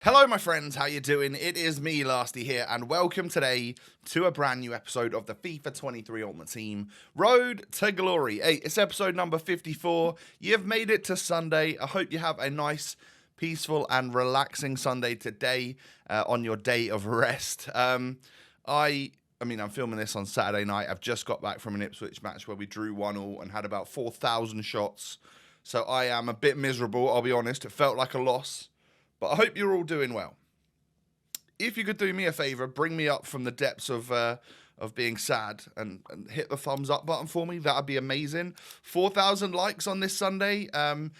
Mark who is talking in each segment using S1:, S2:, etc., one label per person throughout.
S1: Hello my friends, how you doing? It is me, Lasty here, and welcome today to a brand new episode of the FIFA 23 Ultimate Team Road to Glory. Hey, it's episode number 54. You've made it to Sunday. I hope you have a nice, peaceful and relaxing Sunday today on your day of rest. I mean, I'm filming this on Saturday night. I've just got back from an Ipswich match where we drew 1-1 and had about 4,000 shots. So I am a bit miserable, I'll be honest. It felt like a loss. But I hope you're all doing well. If you could do me a favour, bring me up from the depths of being sad and hit the thumbs up button for me. That would be amazing. 4,000 likes on this Sunday. And,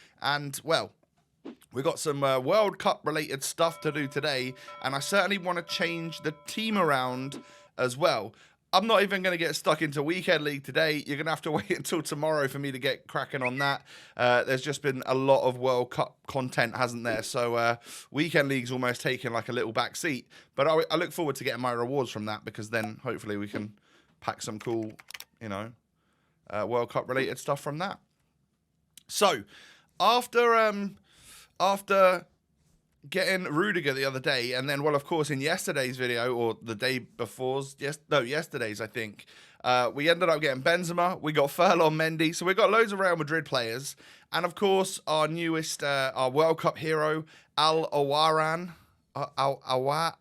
S1: well, we've got some World Cup related stuff to do today. And I certainly want to change the team around as well. I'm not even going to get stuck into Weekend League today. You're going to have to wait until tomorrow for me to get cracking on that. There's just been a lot of World Cup content, hasn't there? So Weekend League's almost taken like a little back seat. But I look forward to getting my rewards from that because then hopefully we can pack some cool, World Cup related stuff from that. So after getting Rudiger the other day, and then, well, of course, in yesterday's video, or the day before's, yesterday's, I think, we ended up getting Benzema, we got Furlong Mendy, so we got loads of Real Madrid players, and of course, our newest, our World Cup hero, Al-Awaran, Al-Awaran,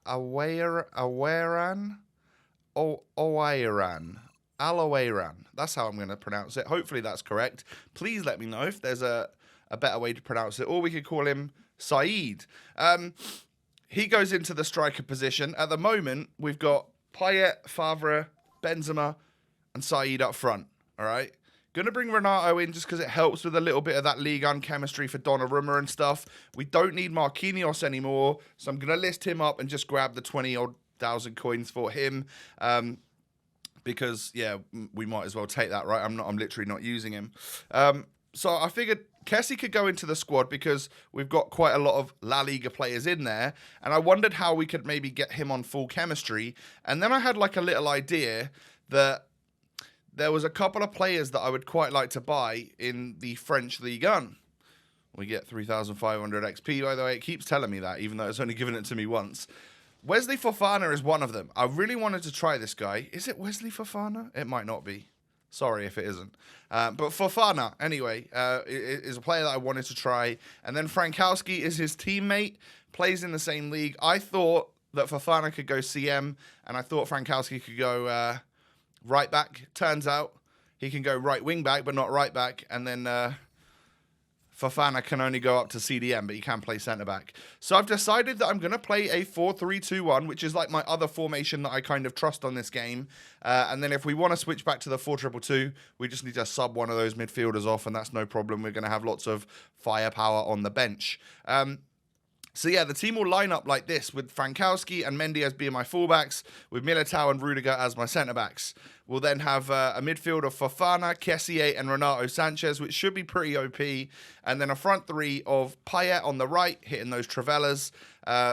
S1: that's how I'm going to pronounce it. Hopefully that's correct. Please let me know if there's a better way to pronounce it, or we could call him Saeed. He goes into the striker position. At the moment, we've got Payet, Favre, Benzema, and Saeed up front. All right? Going to bring Renato in just because it helps with a little bit of that Ligue 1 chemistry for Donnarumma and stuff. We don't need Marquinhos anymore, so I'm going to list him up and just grab the 20-odd thousand coins for him. Because, yeah, we might as well take that, right? I'm literally not using him. So I figured Kessie could go into the squad because we've got quite a lot of La Liga players in there. And I wondered how we could maybe get him on full chemistry. And then I had like a little idea that there was a couple of players that I would quite like to buy in the French Ligue 1. We get 3,500 XP, by the way. It keeps telling me that, even though it's only given it to me once. Wesley Fofana is one of them. I really wanted to try this guy. Is it Wesley Fofana? It might not be. Sorry if it isn't. But Fofana, anyway, is a player that I wanted to try. And then Frankowski is his teammate, plays in the same league. I thought that Fofana could go CM, and I thought Frankowski could go right back. Turns out he can go right wing back, but not right back. And then Fofana can only go up to CDM, but he can play centre-back. So I've decided that I'm going to play a 4-3-2-1, which is like my other formation that I kind of trust on this game. And then if we want to switch back to the 4-2-2, we just need to sub one of those midfielders off, and that's no problem. We're going to have lots of firepower on the bench. So yeah, the team will line up like this, with Frankowski and Mendy as being my fullbacks, with Militao and Rudiger as my centre-backs. We'll then have a midfield of Fofana, Kessie and Renato Sanchez, which should be pretty OP. And then a front three of Payet on the right, hitting those Travellas.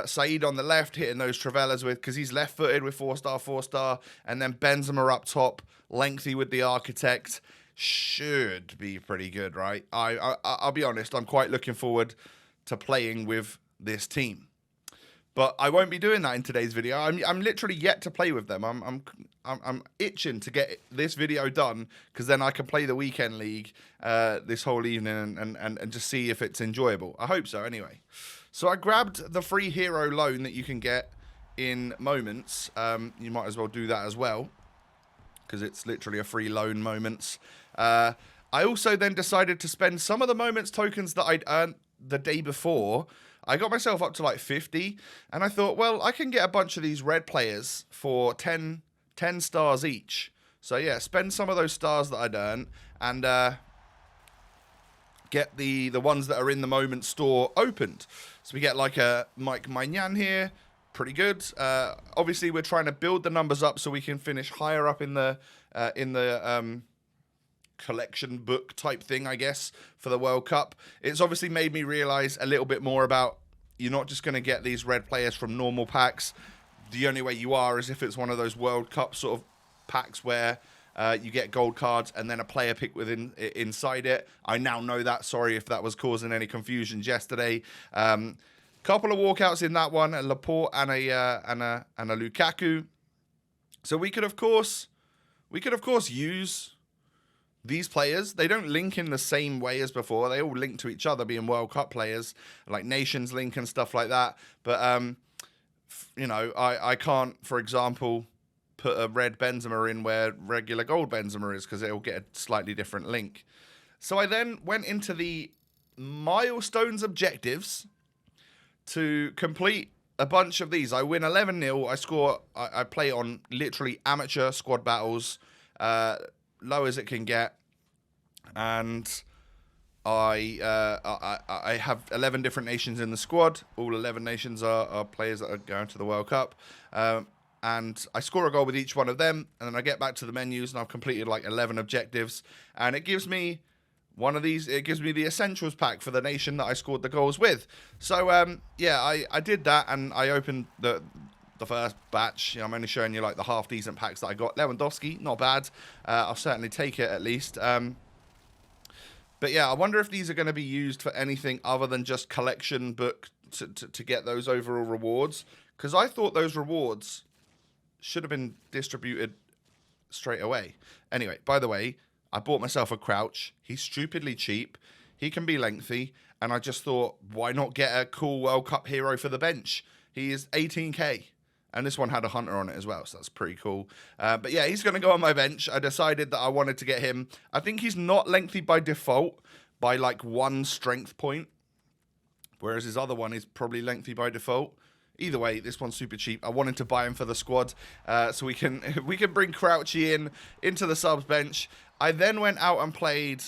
S1: Saeed on the left, hitting those Travellas because he's left-footed with 4-star, 4-star. And then Benzema up top, lengthy with the Architect. Should be pretty good, right? I'll be honest, I'm quite looking forward to playing with this team, but I won't be doing that in today's video. I'm literally yet to play with them. I'm itching to get this video done because then I can play the Weekend League this whole evening and just see if it's enjoyable. I hope so anyway. So I grabbed the free hero loan that you can get in Moments. You might as well do that as well because it's literally a free loan, Moments. I also then decided to spend some of the Moments tokens that I'd earned the day before. I got myself up to like 50, and I thought, well, I can get a bunch of these red players for 10 stars each. So yeah, spend some of those stars that I'd earned, and get the ones that are in the Moment store opened. So we get like a Mike Maignan here, pretty good. Obviously, we're trying to build the numbers up so we can finish higher up in the collection book type thing, I guess, for the World Cup. It's obviously made me realize a little bit more about you're not just going to get these red players from normal packs. The only way you are is if it's one of those World Cup sort of packs where you get gold cards and then a player pick inside it. I now know that. Sorry if that was causing any confusions yesterday. Couple of walkouts in that one, a Laporte and a Lukaku. So we could of course use these players. They don't link in the same way as before. They all link to each other, being World Cup players, like Nations link and stuff like that. But you know, I can't, for example, put a red Benzema in where regular gold Benzema is, because it will get a slightly different link. So I then went into the milestones objectives to complete a bunch of these. I win 11-0. I play on literally amateur squad battles, low as it can get, and I have 11 different nations in the squad. All 11 nations are players that are going to the World Cup, and I score a goal with each one of them, and then I get back to the menus, and I've completed like 11 objectives, and it gives me one of these. It gives me the essentials pack for the nation that I scored the goals with. So yeah, I did that, and I opened the first batch. You know, I'm only showing you like the half decent packs that I got. Lewandowski, not bad. I'll certainly take it at least. But yeah, I wonder if these are going to be used for anything other than just collection book to get those overall rewards. Because I thought those rewards should have been distributed straight away. Anyway, by the way, I bought myself a Crouch. He's stupidly cheap. He can be lengthy. And I just thought, why not get a cool World Cup hero for the bench? He is 18k. And this one had a hunter on it as well, so that's pretty cool. But yeah, he's going to go on my bench. I decided that I wanted to get him. I think he's not lengthy by default by like 1 strength point, whereas his other one is probably lengthy by default. Either way, this one's super cheap. I wanted to buy him for the squad, so we can bring Crouchy into the subs bench. I then went out and played.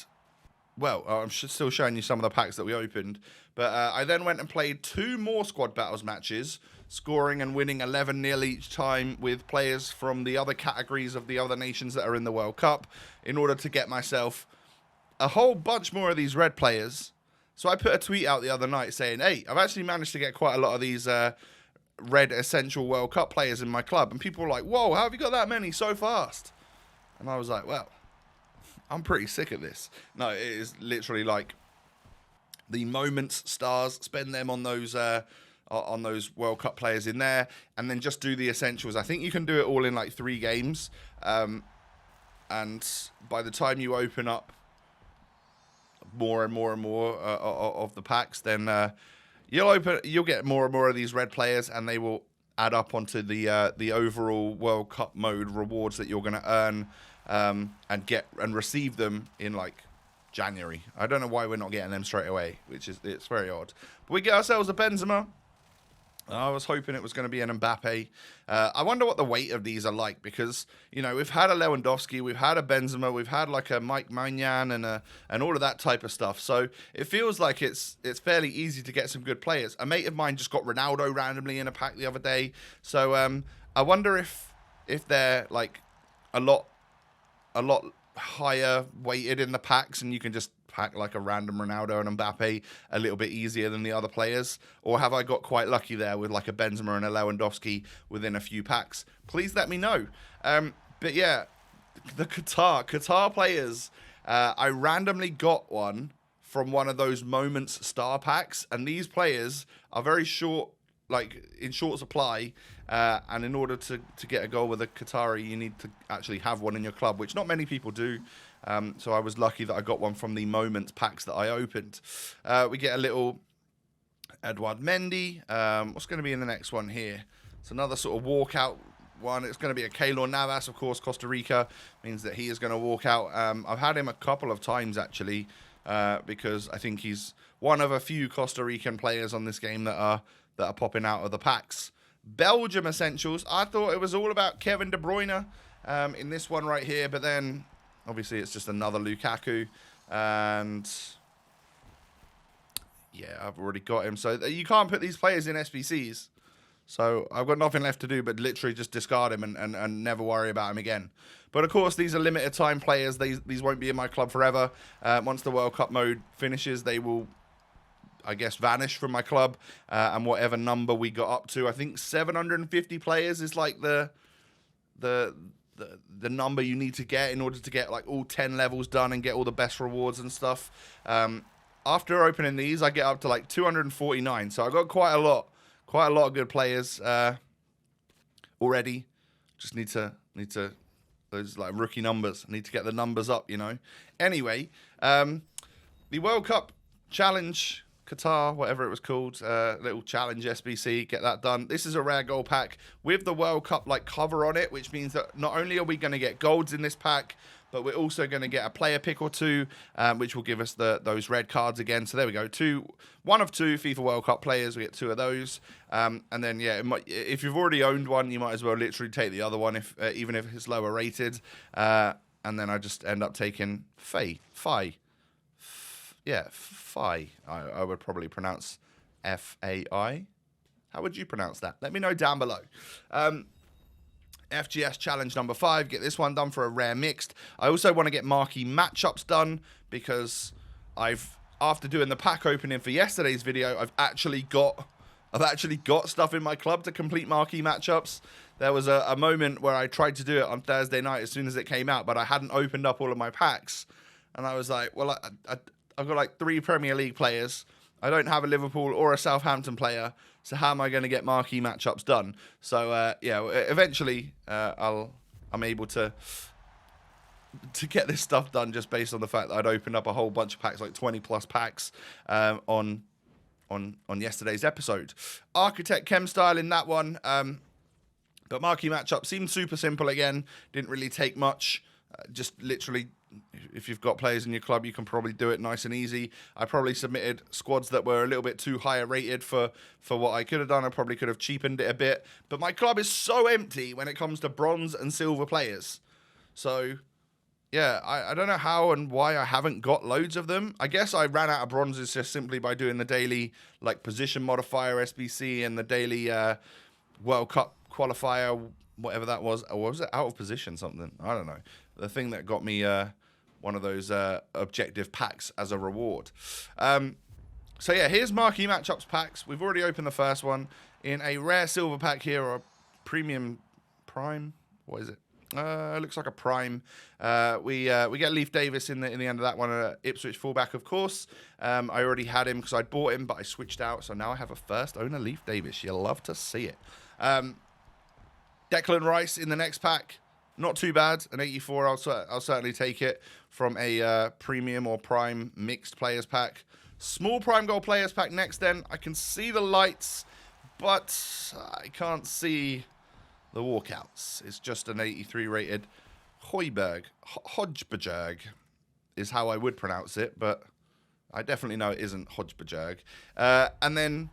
S1: Well, I'm still showing you some of the packs that we opened, but I then went and played 2 more squad battles matches, scoring and winning 11-0 each time with players from the other categories of the other nations that are in the World Cup, in order to get myself a whole bunch more of these red players. So I put a tweet out the other night saying, hey, I've actually managed to get quite a lot of these red essential World Cup players in my club. And people were like, whoa, how have you got that many so fast? And I was like, well, I'm pretty sick of this. No, it is literally like the moments stars, spend them on those World Cup players in there, and then just do the essentials. I think you can do it all in like 3 games. And by the time you open up more and more and more of the packs, then you'll get more and more of these red players, and they will add up onto the overall World Cup mode rewards that you're going to earn and get and receive them in like January. I don't know why we're not getting them straight away, it's very odd. But we get ourselves a Benzema. I was hoping it was going to be an Mbappe. I wonder what the weight of these are like, because, you know, we've had a Lewandowski, we've had a Benzema, we've had like a Mike Maignan and all of that type of stuff. So it feels like it's fairly easy to get some good players. A mate of mine just got Ronaldo randomly in a pack the other day. So I wonder if they're like a lot higher weighted in the packs, and you can just pack like a random Ronaldo and Mbappe a little bit easier than the other players, or have I got quite lucky there with like a Benzema and a Lewandowski within a few packs? Please let me know. But yeah, the Qatar players, I randomly got one from one of those Moments star packs, and these players are very short, like in short supply, and in order to get a goal with a Qatari, you need to actually have one in your club, which not many people do. So I was lucky that I got one from the Moments packs that I opened. We get a little Edouard Mendy. What's going to be in the next one here? It's another sort of walkout one. It's going to be a Keylor Navas, of course. Costa Rica means that he is going to walk out. I've had him a couple of times actually, because I think he's one of a few Costa Rican players on this game that are popping out of the packs. Belgium essentials. I thought it was all about Kevin De Bruyne in this one right here, but then obviously it's just another Lukaku, and yeah, I've already got him. So you can't put these players in SBCs. So I've got nothing left to do but literally just discard him and never worry about him again. But of course, these are limited time players. These won't be in my club forever. Once the World Cup mode finishes, they will, I guess, vanish from my club, and whatever number we got up to. I think 750 players is like the number you need to get in order to get like all 10 levels done and get all the best rewards and stuff. after opening these, I get up to like 249. So I got quite a lot of good players already. Just need to those like rookie numbers. I need to get the numbers up, you know. Anyway, the World Cup Challenge Qatar, whatever it was called, little challenge SBC, get that done. This is a rare gold pack with the World Cup like cover on it, which means that not only are we going to get golds in this pack, but we're also going to get a player pick or two, which will give us those red cards again. So there we go, one of two FIFA World Cup players. We get 2 of those, and then yeah, if you've already owned one, you might as well literally take the other one, if even if it's lower rated. And then I just end up taking Faye. I would probably pronounce F-A-I. How would you pronounce that? Let me know down below. FGS Challenge number 5. Get this one done for a rare mixed. I also want to get marquee matchups done because after doing the pack opening for yesterday's video, I've actually got stuff in my club to complete marquee matchups. There was a moment where I tried to do it on Thursday night as soon as it came out, but I hadn't opened up all of my packs. And I was like, well, I've got like 3 Premier League players. I don't have a Liverpool or a Southampton player. So how am I going to get marquee matchups done? So, yeah, eventually I'm able to get this stuff done just based on the fact that I'd opened up a whole bunch of packs, like 20 plus packs on yesterday's episode. Architect Chem style in that one. But marquee matchup seemed super simple again. Didn't really take much. Just literally, if you've got players in your club, you can probably do it nice and easy. I probably submitted squads that were a little bit too higher rated for what I could have done. I probably could have cheapened it a bit. But my club is so empty when it comes to bronze and silver players. So, yeah, I don't know how and why I haven't got loads of them. I guess I ran out of bronzes just simply by doing the daily like position modifier SBC and the daily World Cup qualifier, whatever that was. Or was it out of position something? I don't know. The thing that got me one of those objective packs as a reward. So yeah, here's marquee matchups packs. We've already opened the first one in a rare silver pack here, or a premium prime. What is it? It looks like a prime. We get Leif Davis in the end of that one. Ipswich fullback, of course. I already had him because I bought him, but I switched out. So now I have a first owner Leif Davis. You'll love to see it. Declan Rice in the next pack. Not too bad. An 84, I'll certainly take it from a premium or prime mixed players pack. Small prime gold players pack next then. I can see the lights, but I can't see the walkouts. It's just an 83 rated Hodgebjerg is how I would pronounce it, but I definitely know it isn't Hodgebjerg. And then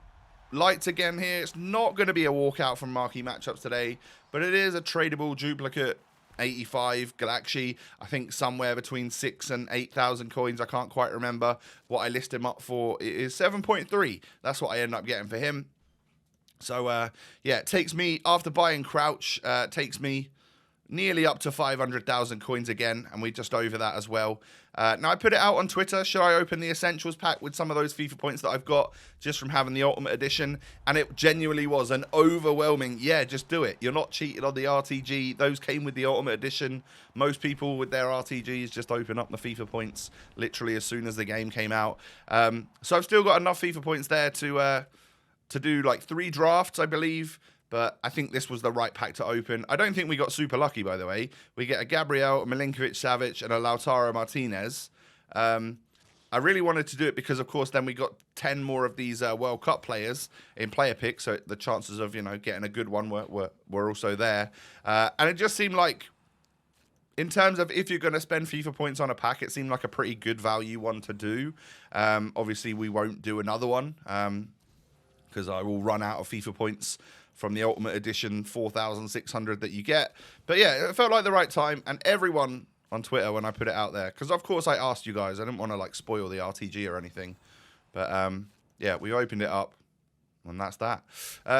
S1: lights again here. It's not going to be a walkout from marquee matchups today, but it is a tradable duplicate 85 Galaxy. I think somewhere between 6,000 and 8,000 coins. I can't quite remember what I list him up for. It is 7.3. That's what I end up getting for him. So, yeah, it takes me, after buying Crouch, takes me nearly up to 500,000 coins again, and we're just over that as well. Now, I put it out on Twitter. Should I open the Essentials pack with some of those FIFA points that I've got just from having the Ultimate Edition? And it genuinely was an overwhelming, yeah, just do it. You're not cheated on the RTG. Those came with the Ultimate Edition. Most people with their RTGs just open up the FIFA points literally as soon as the game came out. So I've still got enough FIFA points there to do like 3 drafts, I believe. But I think this was the right pack to open. I don't think we got super lucky, by the way. We get a Gabriel, a Milinkovic-Savic, and a Lautaro Martinez. I really wanted to do it because, of course, then we got 10 more of these World Cup players in player picks. So the chances of, you know, getting a good one were also there. And it just seemed like, in terms of if you're going to spend FIFA points on a pack, it seemed like a pretty good value one to do. Obviously, we won't do another one because I will run out of FIFA points from the Ultimate Edition 4,600 that you get. But yeah, it felt like the right time. And everyone on Twitter when I put it out there, because of course I asked you guys, I didn't want to like spoil the RTG or anything. But yeah, we opened it up and that's that.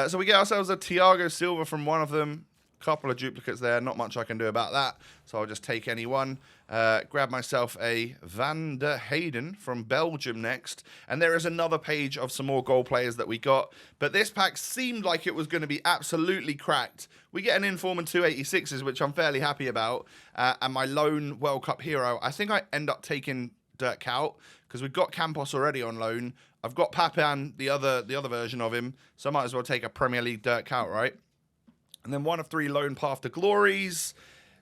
S1: So we get ourselves a Thiago Silva from one of them. Couple of duplicates there, not much I can do about that, so I'll just take any one. Grab myself a Van der Heyden from Belgium next, and there is another page of some more goal players that we got, but this pack seemed like it was going to be absolutely cracked. We get an Inform and 286s, which I'm fairly happy about, and my lone World Cup hero, I think I end up taking Dirk Kuyt, because we've got Campos already on loan. I've got Papan, the other version of him, so I might as well take a Premier League Dirk Kuyt, right? And then 1 of 3 loan path to glories.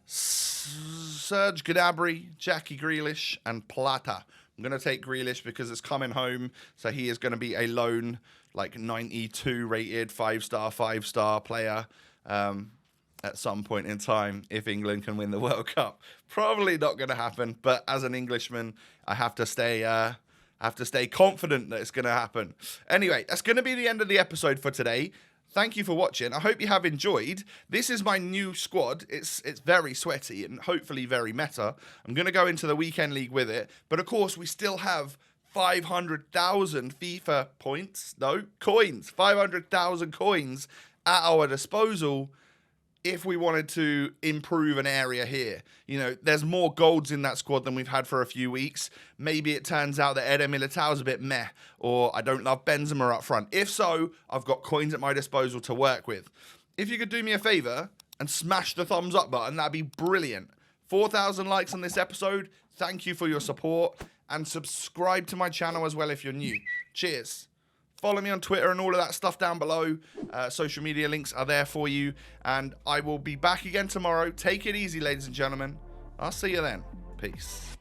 S1: Serge Gnabry, Jackie Grealish, and Plata. I'm going to take Grealish because it's coming home, so he is going to be a loan, like 92 rated, 5-star player at some point in time if England can win the World Cup. Probably not going to happen, but as an Englishman, I have to stay confident that it's going to happen. Anyway, that's going to be the end of the episode for today. Thank you for watching. I hope you have enjoyed. This is my new squad. It's very sweaty and hopefully very meta. I'm going to go into the weekend league with it. But of course, we still have 500,000 FIFA points. No, coins. 500,000 coins at our disposal if we wanted to improve an area here. You know, there's more golds in that squad than we've had for a few weeks. Maybe it turns out that Eder Militao's a bit meh, or I don't love Benzema up front. If so, I've got coins at my disposal to work with. If you could do me a favor and smash the thumbs up button, that'd be brilliant. 4,000 likes on this episode. Thank you for your support, and subscribe to my channel as well if you're new. Cheers. Follow me on Twitter and all of that stuff down below. Social media links are there for you. And I will be back again tomorrow. Take it easy, ladies and gentlemen. I'll see you then. Peace.